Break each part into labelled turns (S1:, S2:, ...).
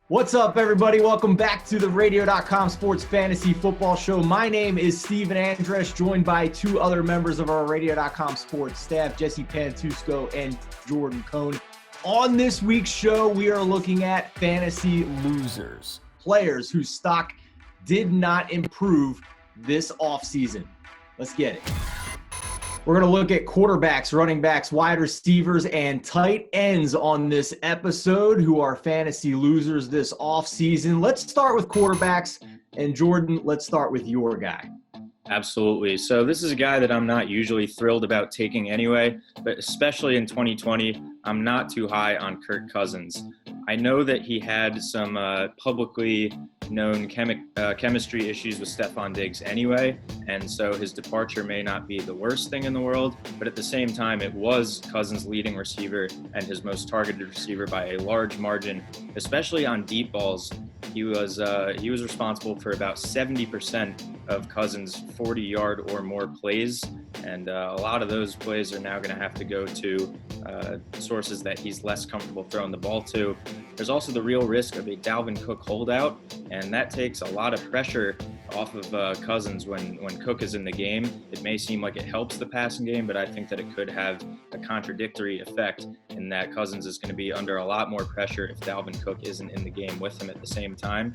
S1: What's up, everybody? Welcome back to the Radio.com Sports Fantasy Football Show. My name is Steven Andresch, joined by two other members of our Radio.com Sports staff, Jesse Pantusco and Jordan Cohn. On this week's show, we are looking at fantasy losers, players whose stock did not improve this offseason. Let's get it. We're going to look at quarterbacks, running backs, wide receivers, and tight ends on this episode who are fantasy losers this offseason. Let's start with quarterbacks. And Jordan, let's start with your guy.
S2: Absolutely. So this is a guy that I'm not usually thrilled about taking anyway, but especially in 2020, I'm not too high on Kirk Cousins. I know that he had some publicly known chemistry issues with Stefon Diggs anyway, and so his departure may not be the worst thing in the world, but at the same time, it was Cousins' leading receiver and his most targeted receiver by a large margin, especially on deep balls. He was responsible for about 70% of Cousins' 40-yard or more plays, and a lot of those plays are now going to have to go to sources that he's less comfortable throwing the ball to. There's also the real risk of a Dalvin Cook holdout, and that takes a lot of pressure off of Cousins when Cook is in the game. It may seem like it helps the passing game, but I think that it could have a contradictory effect in that Cousins is going to be under a lot more pressure if Dalvin Cook isn't in the game with him at the same time.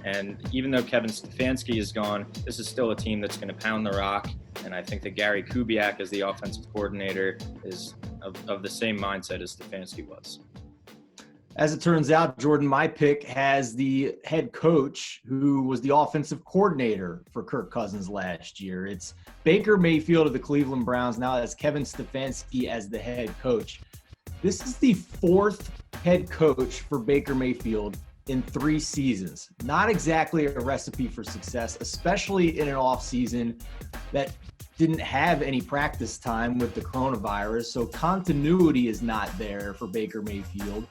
S2: And even though Kevin Stefanski is gone, this is still a team that's going to pound the rock. And I think that Gary Kubiak as the offensive coordinator is of the same mindset as Stefanski was.
S1: As it turns out, Jordan, my pick has the head coach who was the offensive coordinator for Kirk Cousins last year. It's Baker Mayfield of the Cleveland Browns. Now that's Kevin Stefanski as the head coach. This is the fourth head coach for Baker Mayfield in 3 seasons. Not exactly a recipe for success, especially in an offseason that didn't have any practice time with the coronavirus. So continuity is not there for Baker Mayfield.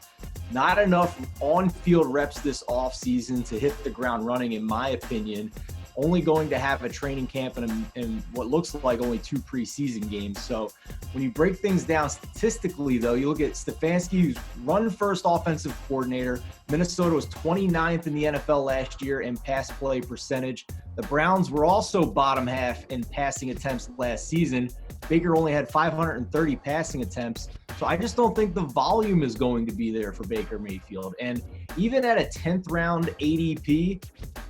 S1: Not enough on-field reps this offseason to hit the ground running, in my opinion. Only going to have a training camp and what looks like only 2 preseason games. So when you break things down statistically, though, you look at Stefanski, who's run-first offensive coordinator. Minnesota was 29th in the NFL last year in pass play percentage. The Browns were also bottom half in passing attempts last season. Baker only had 530 passing attempts. So I just don't think the volume is going to be there for Baker Mayfield. And even at a 10th round ADP,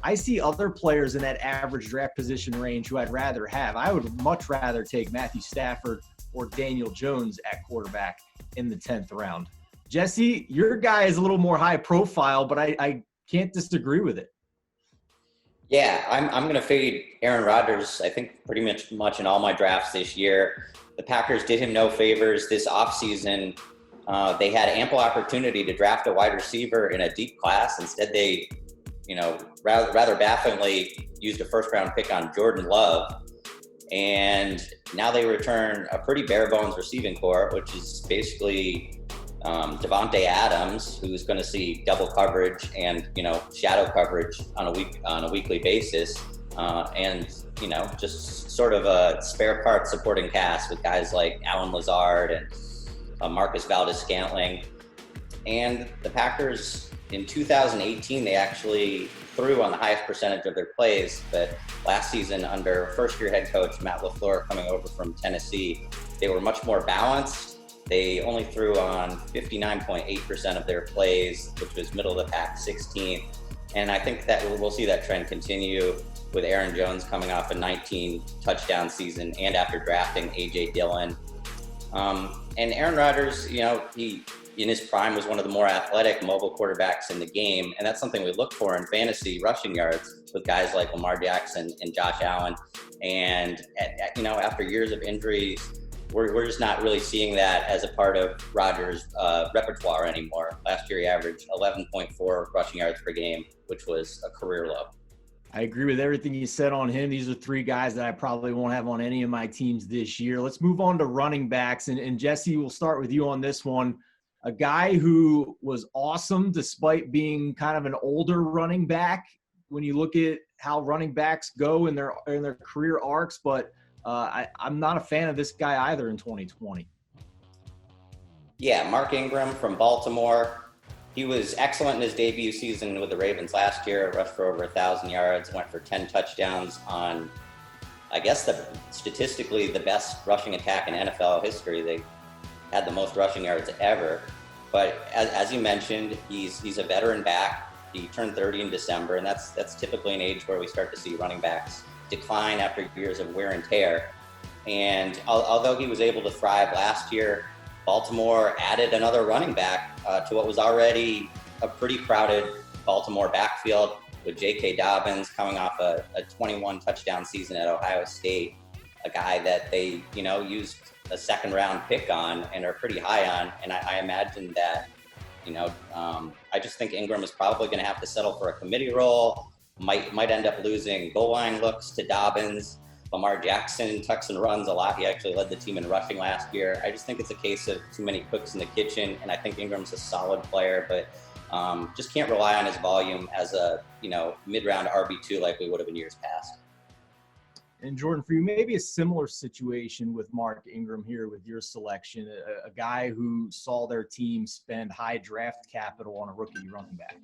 S1: I see other players in that average draft position range who I'd rather have. I would much rather take Matthew Stafford or Daniel Jones at quarterback in the 10th round. Jesse, your guy is a little more high profile, but I can't disagree with it.
S3: Yeah, I'm going to fade Aaron Rodgers, I think, pretty much in all my drafts this year. The Packers did him no favors this offseason. They had ample opportunity to draft a wide receiver in a deep class. Instead, they, rather bafflingly used a first-round pick on Jordan Love. And now they return a pretty bare-bones receiving core, which is basically Devontae Adams, who's going to see double coverage and shadow coverage on a weekly basis, and just sort of a spare part supporting cast with guys like Alan Lazard and Marcus Valdes-Scantling. And the Packers in 2018 they actually threw on the highest percentage of their plays, but last season under first-year head coach Matt LaFleur coming over from Tennessee, they were much more balanced. They only threw on 59.8% of their plays, which was middle of the pack, 16th. And I think that we'll see that trend continue with Aaron Jones coming off a 19 touchdown season and after drafting A.J. Dillon. And Aaron Rodgers, he in his prime was one of the more athletic mobile quarterbacks in the game. And that's something we look for in fantasy rushing yards with guys like Lamar Jackson and Josh Allen. And, after years of injuries, we're just not really seeing that as a part of Rodgers' repertoire anymore. Last year, he averaged 11.4 rushing yards per game, which was a career low.
S1: I agree with everything you said on him. These are 3 guys that I probably won't have on any of my teams this year. Let's move on to running backs. And Jesse, we'll start with you on this one. A guy who was awesome despite being kind of an older running back when you look at how running backs go in their career arcs, but I'm not a fan of this guy either in 2020.
S3: Yeah, Mark Ingram from Baltimore. He was excellent in his debut season with the Ravens last year, rushed for over 1,000 yards, went for 10 touchdowns on, I guess, statistically the best rushing attack in NFL history. They had the most rushing yards ever. But as you mentioned, he's a veteran back. He turned 30 in December, and that's typically an age where we start to see running backs decline after years of wear and tear. And although he was able to thrive last year, Baltimore added another running back to what was already a pretty crowded Baltimore backfield, with J.K. Dobbins coming off a 21 touchdown season at Ohio State, a guy that they, used a second round pick on and are pretty high on. And I imagine that, I just think Ingram is probably going to have to settle for a committee role, might end up losing goal line looks to Dobbins. Lamar Jackson tucks and runs a lot. He actually led the team in rushing last year. I just think it's a case of too many cooks in the kitchen, and I think Ingram's a solid player, but just can't rely on his volume as a, mid-round RB2 like we would have in years past.
S1: And Jordan, for you, maybe a similar situation with Mark Ingram here with your selection, a guy who saw their team spend high draft capital on a rookie running back.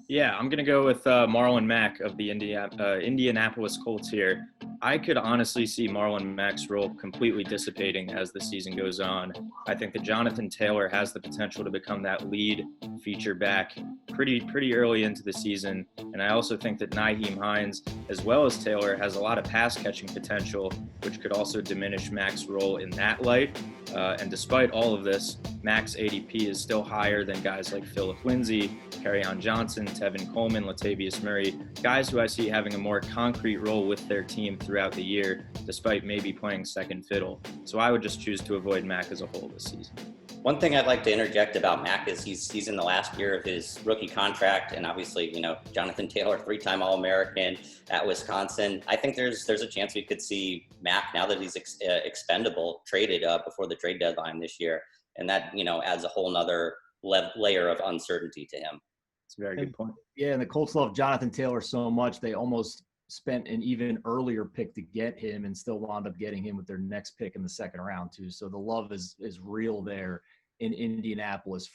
S2: Yeah, I'm going to go with Marlon Mack of the Indianapolis Colts here. I could honestly see Marlon Mack's role completely dissipating as the season goes on. I think that Jonathan Taylor has the potential to become that lead feature back pretty early into the season. And I also think that Nyheim Hines, as well as Taylor, has a lot of pass catching potential, which could also diminish Mack's role in that light. And despite all of this, Mack's ADP is still higher than guys like Phillip Lindsay, Kerryon Johnson, Tevin Coleman, Latavius Murray, guys who I see having a more concrete role with their team throughout the year, despite maybe playing second fiddle. So I would just choose to avoid Mack as a whole this season.
S3: One thing I'd like to interject about Mack is he's in the last year of his rookie contract, and obviously, Jonathan Taylor, 3-time All-American at Wisconsin. I think there's a chance we could see Mack, now that he's expendable, traded before the trade deadline this year, and that adds a whole nother layer of uncertainty to him.
S2: It's a very good point.
S1: Yeah, and the Colts love Jonathan Taylor so much they almost spent an even earlier pick to get him and still wound up getting him with their next pick in the second round too. So the love is real there in Indianapolis.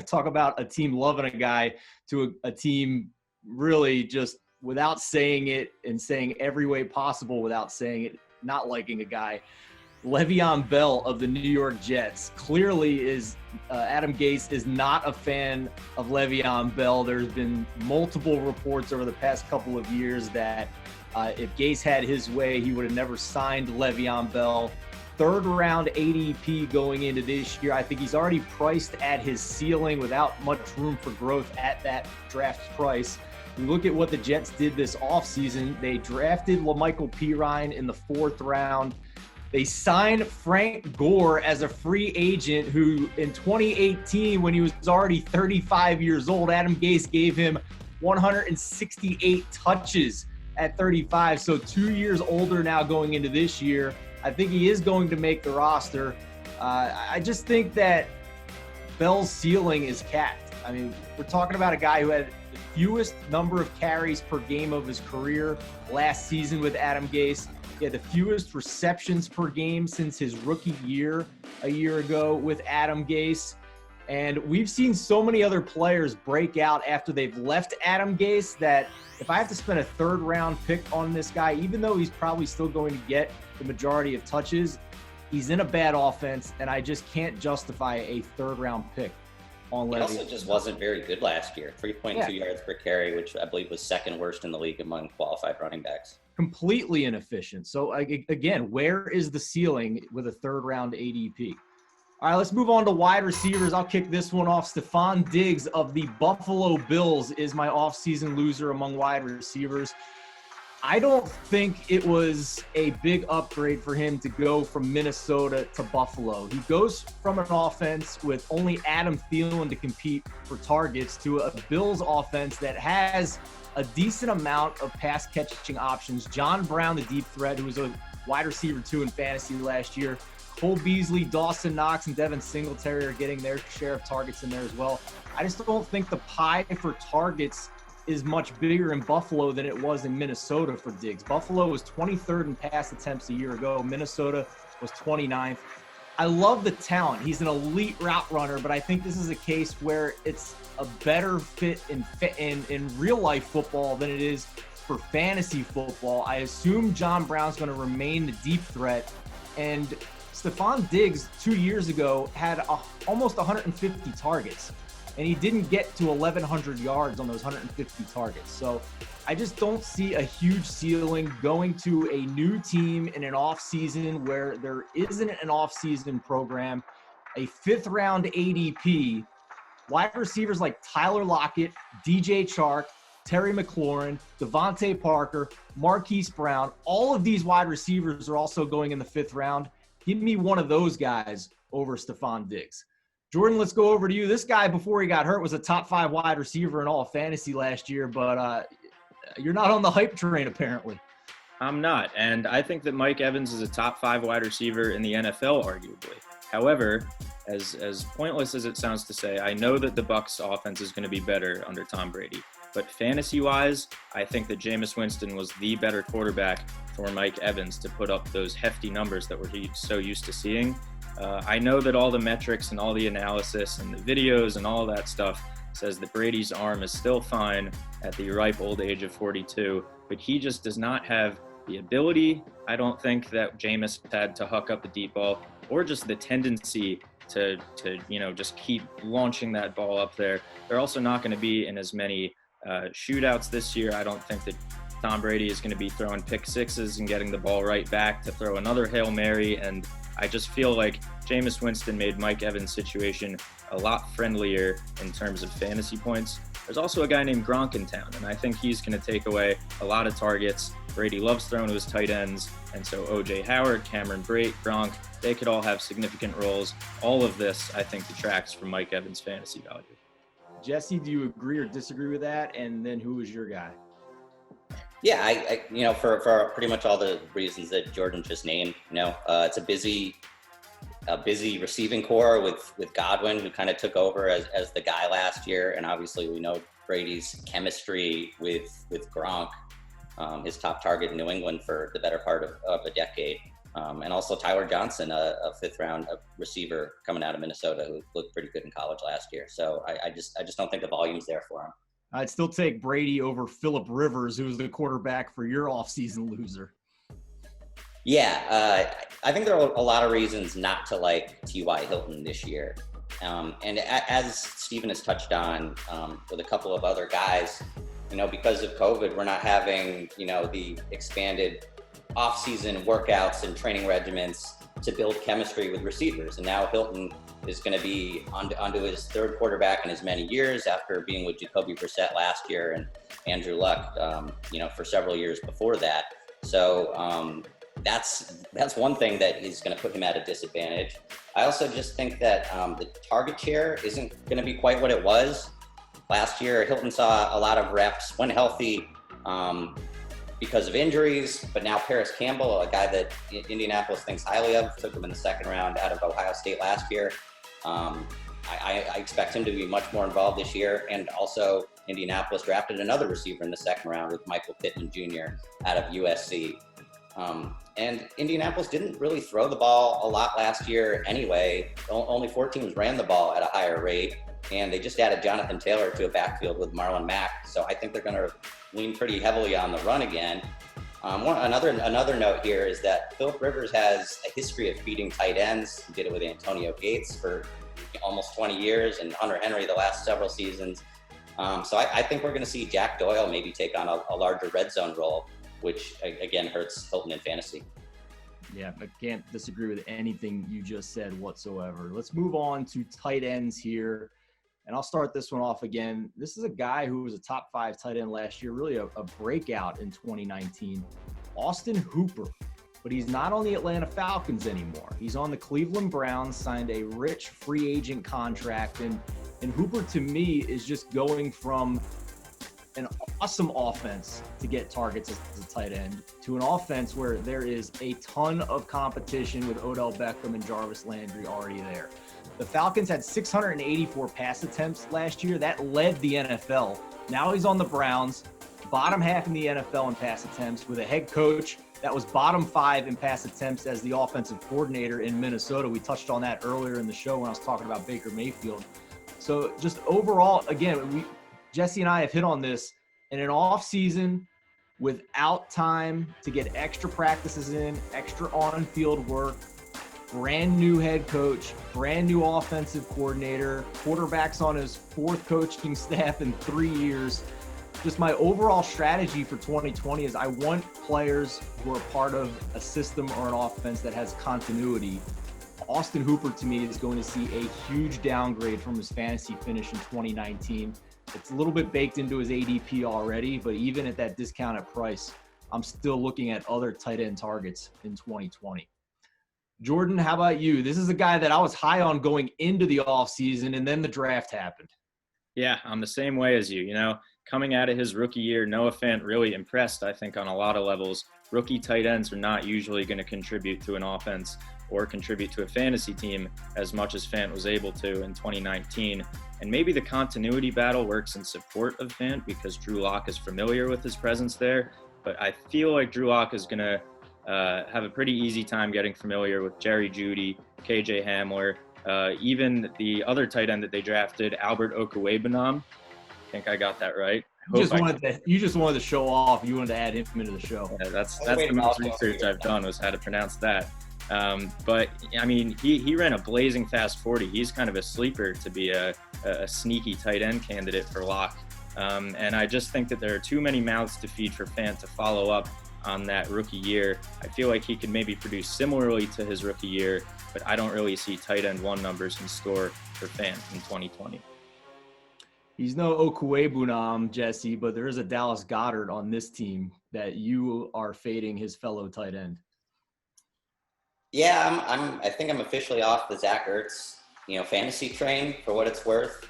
S1: Talk about a team loving a guy to a team really just without saying it and saying every way possible without saying it, not liking a guy. Le'Veon Bell of the New York Jets clearly is Adam Gase is not a fan of Le'Veon Bell. There's been multiple reports over the past couple of years that if Gase had his way, he would have never signed Le'Veon Bell. Third round ADP going into this year. I think he's already priced at his ceiling without much room for growth at that draft price. We look at what the Jets did this offseason. They drafted LaMichael Pirine in the 4th round. They signed Frank Gore as a free agent who in 2018, when he was already 35 years old, Adam Gase gave him 168 touches at 35. So 2 years older now going into this year. I think he is going to make the roster. I just think that Bell's ceiling is capped. I mean, we're talking about a guy who had the fewest number of carries per game of his career last season with Adam Gase. He had the fewest receptions per game since his rookie year a year ago with Adam Gase. And we've seen so many other players break out after they've left Adam Gase that if I have to spend a 3rd round pick on this guy, even though he's probably still going to get the majority of touches, he's in a bad offense, and I just can't justify a 3rd round pick on Le'Veon.
S3: He also just wasn't very good last year. 3.2 yards per carry, which I believe was 2nd worst in the league among qualified running backs.
S1: Completely inefficient. So again, where is the ceiling with a 3rd round ADP? All right, let's move on to wide receivers. I'll kick this one off. Stefon Diggs of the Buffalo Bills is my offseason loser among wide receivers. I don't think it was a big upgrade for him to go from Minnesota to Buffalo. He goes from an offense with only Adam Thielen to compete for targets to a Bills offense that has a decent amount of pass catching options. John Brown, the deep threat, who was a wide receiver 2 in fantasy last year. Cole Beasley, Dawson Knox, and Devin Singletary are getting their share of targets in there as well. I just don't think the pie for targets is much bigger in Buffalo than it was in Minnesota for Diggs. Buffalo was 23rd in pass attempts a year ago. Minnesota was 29th. I love the talent. He's an elite route runner, but I think this is a case where it's a better fit in real life football than it is for fantasy football. I assume John Brown's going to remain the deep threat, and Stefon Diggs 2 years ago had almost 150 targets, and he didn't get to 1,100 yards on those 150 targets. So I just don't see a huge ceiling going to a new team in an offseason where there isn't an offseason program, a 5th-round ADP, wide receivers like Tyler Lockett, DJ Chark, Terry McLaurin, Devontae Parker, Marquise Brown. All of these wide receivers are also going in the 5th round. Give me one of those guys over Stefon Diggs. Jordan, let's go over to you. This guy, before he got hurt, was a top 5 wide receiver in all of fantasy last year, but you're not on the hype train, apparently.
S2: I'm not, and I think that Mike Evans is a top 5 wide receiver in the NFL, arguably. However, as pointless as it sounds to say, I know that the Bucs offense is going to be better under Tom Brady. But fantasy-wise, I think that Jameis Winston was the better quarterback for Mike Evans to put up those hefty numbers that we're so used to seeing. I know that all the metrics and all the analysis and the videos and all that stuff says that Brady's arm is still fine at the ripe old age of 42, but he just does not have the ability, I don't think, that Jameis had to huck up the deep ball, or just the tendency to just keep launching that ball up there. They're also not going to be in as many shootouts this year. I don't think that Tom Brady is going to be throwing pick sixes and getting the ball right back to throw another Hail Mary. And I just feel like Jameis Winston made Mike Evans' situation a lot friendlier in terms of fantasy points. There's also a guy named Gronk in town, and I think he's going to take away a lot of targets. Brady loves throwing to his tight ends, and so O.J. Howard, Cameron Brate, Gronk, they could all have significant roles. All of this, I think, detracts from Mike Evans' fantasy value. Jesse, do you agree or disagree with that? And then who is your guy?
S3: Yeah, I for pretty much all the reasons that Jordan just named, it's a busy receiving core with Godwin, who kind of took over as the guy last year. And obviously we know Brady's chemistry with Gronk, his top target in New England for the better part of a decade. And also Tyler Johnson, a 5th round receiver coming out of Minnesota, who looked pretty good in college last year. So I just don't think the volume's there for him.
S1: I'd still take Brady over Phillip Rivers, who's the quarterback for your offseason loser.
S3: Yeah, I think there are a lot of reasons not to like T.Y. Hilton this year. And as Steven has touched on with a couple of other guys, because of COVID, we're not having, the expanded off-season workouts and training regimens to build chemistry with receivers. And now Hilton is going to be onto his 3rd quarterback in as many years after being with Jacoby Brissett last year and Andrew Luck, for several years before that. So that's one thing that is going to put him at a disadvantage. I also just think that the target share isn't going to be quite what it was last year. Hilton saw a lot of reps when healthy, because of injuries, but now Paris Campbell, a guy that Indianapolis thinks highly of, took him in the 2nd round out of Ohio State last year. I expect him to be much more involved this year. And also Indianapolis drafted another receiver in the 2nd round with Michael Pittman Jr. out of USC. And Indianapolis didn't really throw the ball a lot last year anyway. Only 4 teams ran the ball at a higher rate, and they just added Jonathan Taylor to a backfield with Marlon Mack. So I think they're going to lean pretty heavily on the run again. Another note here is that Phillip Rivers has a history of feeding tight ends. He did it with Antonio Gates for almost 20 years and Hunter Henry the last several seasons. So I think we're going to see Jack Doyle maybe take on a larger red zone role, which again hurts Hilton in fantasy.
S1: Yeah, I can't disagree with anything you just said whatsoever. Let's move on to tight ends here. And I'll start this one off again. This is a guy who was a top 5 tight end last year, really a breakout in 2019. Austin Hooper. But he's not on the Atlanta Falcons anymore. He's on the Cleveland Browns, signed a rich free agent contract. And Hooper, to me, is just going from an awesome offense to get targets as a tight end to an offense where there is a ton of competition with Odell Beckham and Jarvis Landry already there. The Falcons had 684 pass attempts last year. That led the NFL. Now he's on the Browns, bottom half in the NFL in pass attempts, with a head coach that was bottom 5 in pass attempts as the offensive coordinator in Minnesota. We touched on that earlier in the show when I was talking about Baker Mayfield. So just overall, again, Jesse and I have hit on this. In an off season, without time to get extra practices in, extra on-field work, brand new head coach, brand new offensive coordinator, quarterback's on his 4th coaching staff in 3 years. Just my overall strategy for 2020 is I want players who are part of a system or an offense that has continuity. Austin Hooper, to me, is going to see a huge downgrade from his fantasy finish in 2019. It's a little bit baked into his ADP already, but even at that discounted price, I'm still looking at other tight end targets in 2020. Jordan, how about you? This is a guy that I was high on going into the offseason, and then the draft happened.
S2: Yeah, I'm the same way as you. Coming out of his rookie year, Noah Fant really impressed, I think, on a lot of levels. Rookie tight ends are not usually going to contribute to an offense or contribute to a fantasy team as much as Fant was able to in 2019. And maybe the continuity battle works in support of Fant because Drew Lock is familiar with his presence there. But I feel like Drew Lock is going to have a pretty easy time getting familiar with Jerry Jeudy, KJ Hamler, even the other tight end that they drafted, Albert Okwuegbunam. I think I got that right.
S1: You just wanted to show off. You wanted to add him into the show.
S2: Yeah, that's the most research I've done was how to pronounce that. But I mean, he ran a blazing fast 40. He's kind of a sleeper to be a sneaky tight end candidate for Lock. And I just think that there are too many mouths to feed for Fant to follow up on that rookie year. I feel like he could maybe produce similarly to his rookie year, but I don't really see tight end 1 numbers in store for Fant in 2020.
S1: He's no Okwuegbunam, Jesse, but there is a Dallas Goedert on this team that you are fading his fellow tight end.
S3: Yeah, I think I'm officially off the Zach Ertz, fantasy train for what it's worth.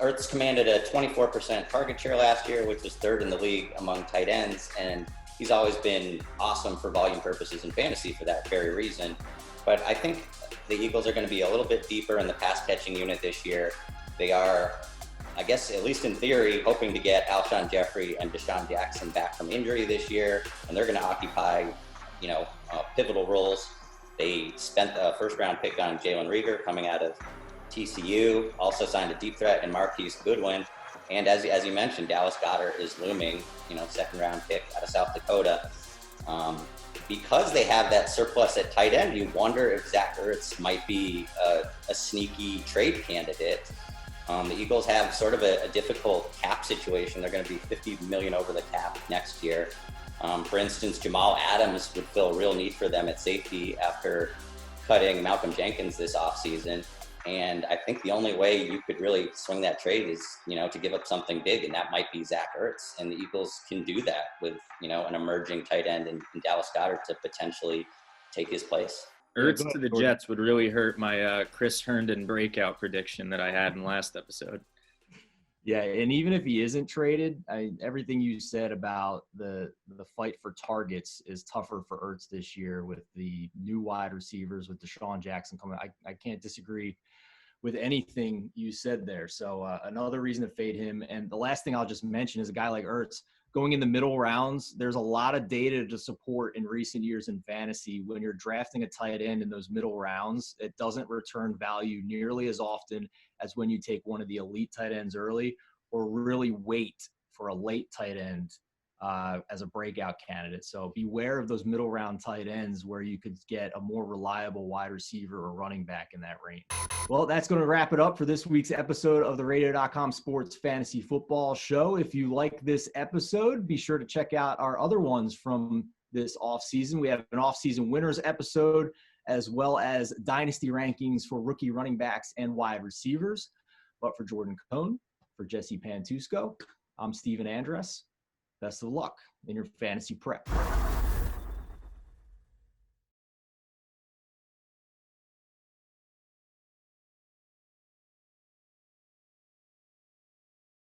S3: Ertz commanded a 24% target share last year, which was 3rd in the league among tight ends, and he's always been awesome for volume purposes in fantasy for that very reason. But I think the Eagles are going to be a little bit deeper in the pass catching unit this year. They are, I guess, at least in theory, hoping to get Alshon Jeffrey and Deshaun Jackson back from injury this year, and they're going to occupy, pivotal roles. They spent a 1st-round pick on Jalen Reagor coming out of TCU, also signed a deep threat in Marquise Goodwin. And as you mentioned, Dallas Goedert is looming, 2nd-round pick out of South Dakota. Because they have that surplus at tight end, you wonder if Zach Ertz might be a sneaky trade candidate. The Eagles have sort of a difficult cap situation. They're going to be $50 million over the cap next year. For instance, Jamal Adams would fill a real need for them at safety after cutting Malcolm Jenkins this offseason. And I think the only way you could really swing that trade is, to give up something big, and that might be Zach Ertz. And the Eagles can do that with, an emerging tight end in Dallas Goedert to potentially take his place.
S2: Ertz to the Jets would really hurt my Chris Herndon breakout prediction that I had in last episode.
S1: Yeah, and even if he isn't traded, everything you said about the fight for targets is tougher for Ertz this year with the new wide receivers, with Deshaun Jackson coming. I can't disagree with anything you said there. So another reason to fade him. And the last thing I'll just mention is a guy like Ertz going in the middle rounds. There's a lot of data to support in recent years in fantasy. When you're drafting a tight end in those middle rounds, it doesn't return value nearly as often as when you take one of the elite tight ends early or really wait for a late tight end as a breakout candidate. So beware of those middle round tight ends where you could get a more reliable wide receiver or running back in that range. Well, that's going to wrap it up for this week's episode of the Radio.com Sports Fantasy Football Show. If you like this episode, be sure to check out our other ones from this offseason. We have an offseason winners episode, as well as dynasty rankings for rookie running backs and wide receivers. But for Jordan Cohn, for Jesse Pantusco, I'm Steven Andress. Best of luck in your fantasy prep.